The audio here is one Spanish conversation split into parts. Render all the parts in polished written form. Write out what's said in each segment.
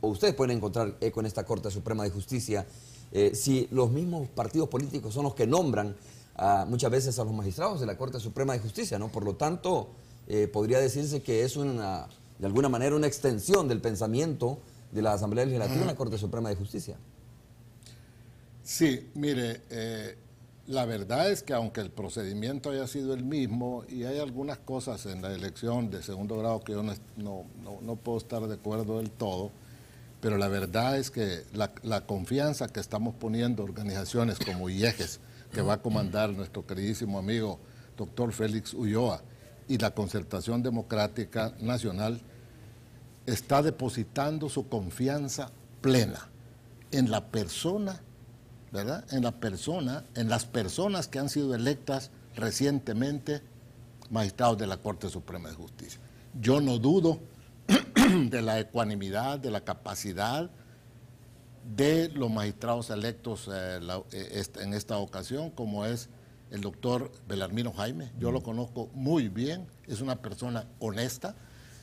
o ustedes pueden encontrar eco en esta Corte Suprema de Justicia, si los mismos partidos políticos son los que nombran muchas veces a los magistrados de la Corte Suprema de Justicia, ¿no? Por lo tanto, podría decirse que es de alguna manera una extensión del pensamiento de la Asamblea Legislativa en la Corte Suprema de Justicia. Sí, mire, la verdad es que aunque el procedimiento haya sido el mismo y hay algunas cosas en la elección de segundo grado que yo no puedo estar de acuerdo del todo, pero la verdad es que la confianza que estamos poniendo organizaciones como IEGES, que va a comandar nuestro queridísimo amigo doctor Félix Ulloa, y la Concertación Democrática Nacional, está depositando su confianza plena en la persona, ¿verdad? En las personas que han sido electas recientemente magistrados de la Corte Suprema de Justicia. Yo no dudo de la ecuanimidad, de la capacidad de los magistrados electos en esta ocasión, como es el doctor Belarmino Jaime. Yo lo conozco muy bien, es una persona honesta,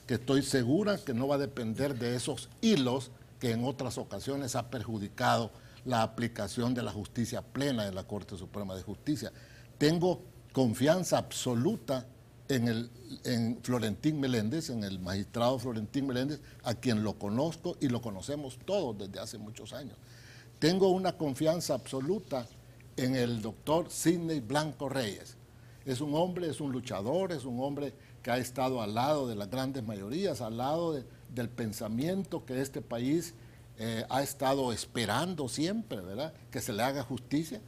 que estoy segura que no va a depender de esos hilos que en otras ocasiones ha perjudicado la aplicación de la justicia plena en la Corte Suprema de Justicia. Tengo confianza absoluta en Florentín Meléndez, en el magistrado Florentín Meléndez, a quien lo conozco y lo conocemos todos desde hace muchos años. Tengo una confianza absoluta en el doctor Sidney Blanco Reyes. Es un hombre, es un luchador, es un hombre que ha estado al lado de las grandes mayorías, al lado del pensamiento que este país ha estado esperando siempre, ¿verdad? Que se le haga justicia.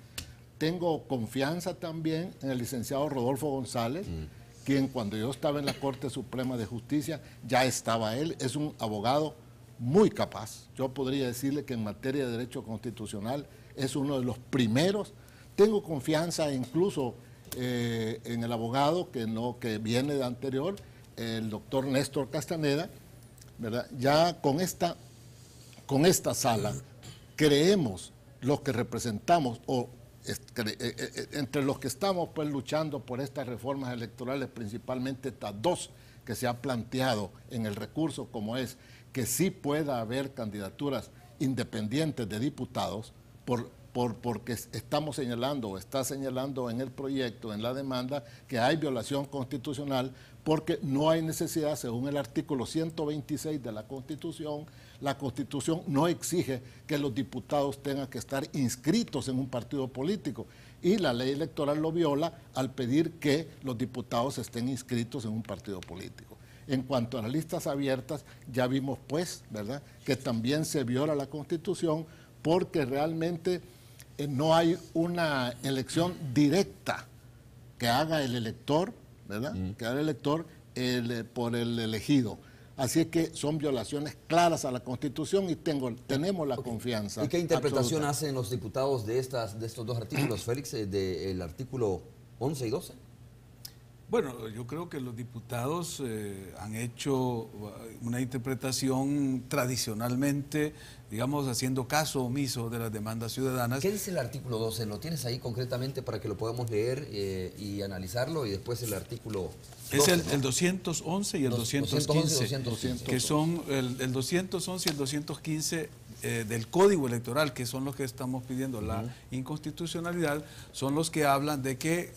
Tengo confianza también en el licenciado Rodolfo González, quien cuando yo estaba en la Corte Suprema de Justicia ya estaba él. Es un abogado muy capaz. Yo podría decirle que en materia de derecho constitucional es uno de los primeros. Tengo confianza incluso en el abogado que viene de anterior, el doctor Néstor Castaneda, ¿verdad? Ya con esta sala creemos los que representamos entre los que estamos pues luchando por estas reformas electorales, principalmente estas dos que se ha planteado en el recurso, como es que sí pueda haber candidaturas independientes de diputados, porque estamos señalando o está señalando en el proyecto, en la demanda, que hay violación constitucional porque no hay necesidad, según el artículo 126 de la Constitución. La Constitución no exige que los diputados tengan que estar inscritos en un partido político y la ley electoral lo viola al pedir que los diputados estén inscritos en un partido político. En cuanto a las listas abiertas, ya vimos pues, ¿verdad?, que también se viola la Constitución porque realmente no hay una elección directa que haga el elector, ¿verdad?, que haga el elector por el elegido. Así que son violaciones claras a la Constitución y tenemos la confianza. ¿Y qué interpretación absoluta. hacen los diputados de estos dos artículos, Félix, del artículo 11 y 12? Bueno, yo creo que los diputados han hecho una interpretación tradicionalmente, digamos, haciendo caso omiso de las demandas ciudadanas. ¿Qué dice el artículo 12? ¿Lo tienes ahí concretamente para que lo podamos leer y analizarlo? Y después el artículo 12, es ¿no? el 211 y el 215, que son el 211 y el 215 del Código Electoral, que son los que estamos pidiendo la inconstitucionalidad, son los que hablan de que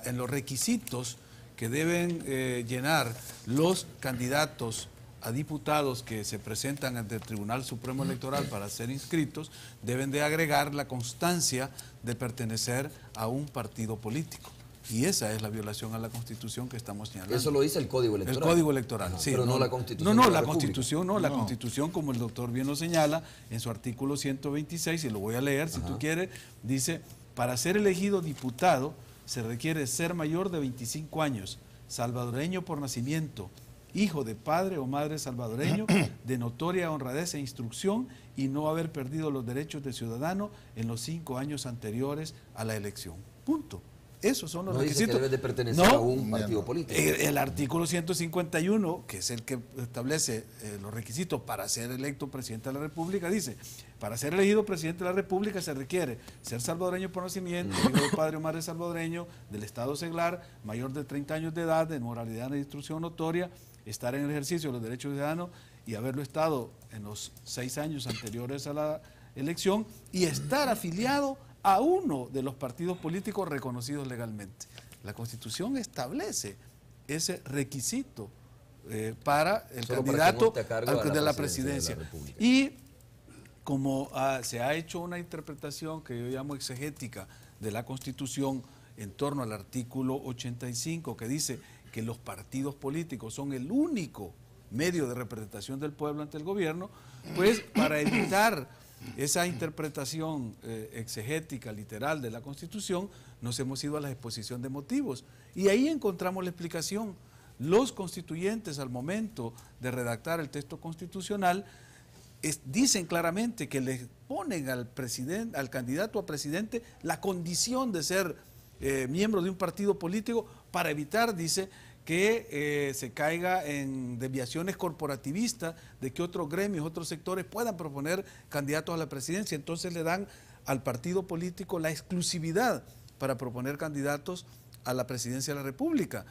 en los requisitos que deben llenar los candidatos a diputados que se presentan ante el Tribunal Supremo Electoral para ser inscritos, deben de agregar la constancia de pertenecer a un partido político. Y esa es la violación a la Constitución que estamos señalando. Eso lo dice el Código Electoral. El Código Electoral, sí. Pero no la Constitución. No, de la República. Constitución no. La Constitución, como el doctor bien lo señala, en su artículo 126, y lo voy a leer si tú quieres, dice: para ser elegido diputado se requiere ser mayor de 25 años, salvadoreño por nacimiento, hijo de padre o madre salvadoreño, de notoria honradez e instrucción, y no haber perdido los derechos de ciudadano en los 5 años anteriores a la elección. Punto. Esos son los requisitos. Dice que debe de pertenecer a un partido político. El artículo 151, que es el que establece los requisitos para ser electo presidente de la República, dice: para ser elegido presidente de la República se requiere ser salvadoreño por nacimiento, hijo de padre o madre salvadoreño, del estado seglar, mayor de 30 años de edad, de moralidad y instrucción notoria, estar en el ejercicio de los derechos ciudadanos y haberlo estado en los 6 años anteriores a la elección y estar afiliado a uno de los partidos políticos reconocidos legalmente. La Constitución establece ese requisito para el candidato de la presidencia. Y como se ha hecho una interpretación que yo llamo exegética de la Constitución en torno al artículo 85, que dice que los partidos políticos son el único medio de representación del pueblo ante el gobierno, pues para evitar esa interpretación exegética, literal de la Constitución, nos hemos ido a la exposición de motivos. Y ahí encontramos la explicación. Los constituyentes, al momento de redactar el texto constitucional, dicen claramente que le ponen al candidato a presidente la condición de ser miembro de un partido político para evitar, dice, que se caiga en desviaciones corporativistas de que otros gremios, otros sectores puedan proponer candidatos a la presidencia. Entonces le dan al partido político la exclusividad para proponer candidatos a la presidencia de la República.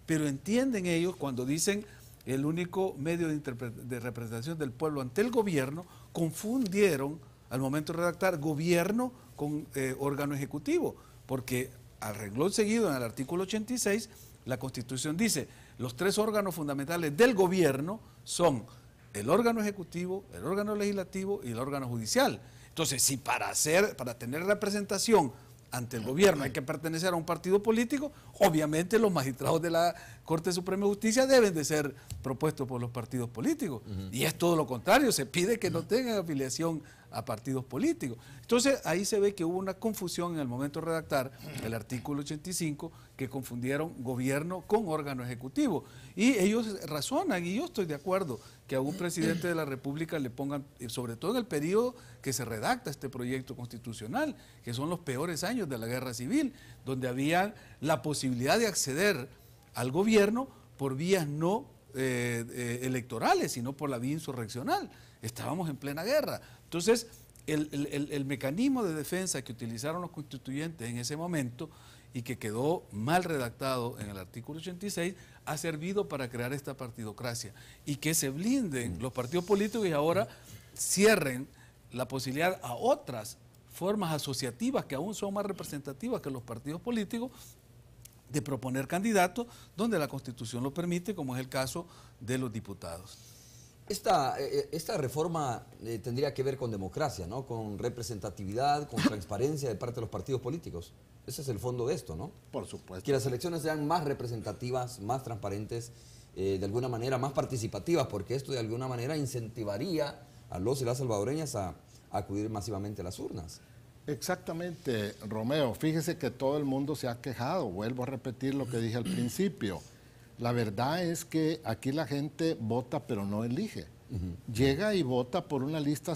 Pero entienden ellos cuando dicen el único medio de representación del pueblo ante el gobierno, confundieron al momento de redactar gobierno con órgano ejecutivo, porque al renglón seguido en el artículo 86, la Constitución dice, los 3 órganos fundamentales del gobierno son el órgano ejecutivo, el órgano legislativo y el órgano judicial. Entonces, si para tener representación ante el gobierno hay que pertenecer a un partido político, obviamente los magistrados de la Corte Suprema de Justicia deben de ser propuestos por los partidos políticos. Y es todo lo contrario, se pide que no tengan afiliación a partidos políticos. Entonces ahí se ve que hubo una confusión en el momento de redactar el artículo 85, que confundieron gobierno con órgano ejecutivo. Y ellos razonan, y yo estoy de acuerdo, que a un presidente de la República le pongan, sobre todo en el periodo que se redacta este proyecto constitucional, que son los peores años de la guerra civil, donde había la posibilidad de acceder al gobierno por vías no electorales, sino por la vía insurreccional. Estábamos en plena guerra. Entonces, el mecanismo de defensa que utilizaron los constituyentes en ese momento y que quedó mal redactado en el artículo 86, ha servido para crear esta partidocracia y que se blinden los partidos políticos y ahora cierren la posibilidad a otras formas asociativas que aún son más representativas que los partidos políticos de proponer candidatos donde la Constitución lo permite, como es el caso de los diputados. Esta reforma tendría que ver con democracia, ¿no? Con representatividad, con transparencia de parte de los partidos políticos. Ese es el fondo de esto, ¿no? Por supuesto. Que las elecciones sean más representativas, más transparentes, de alguna manera más participativas, porque esto de alguna manera incentivaría a los y las salvadoreñas a acudir masivamente a las urnas. Exactamente, Romeo. Fíjese que todo el mundo se ha quejado. Vuelvo a repetir lo que dije al principio. La verdad es que aquí la gente vota pero no elige. Llega y vota por una lista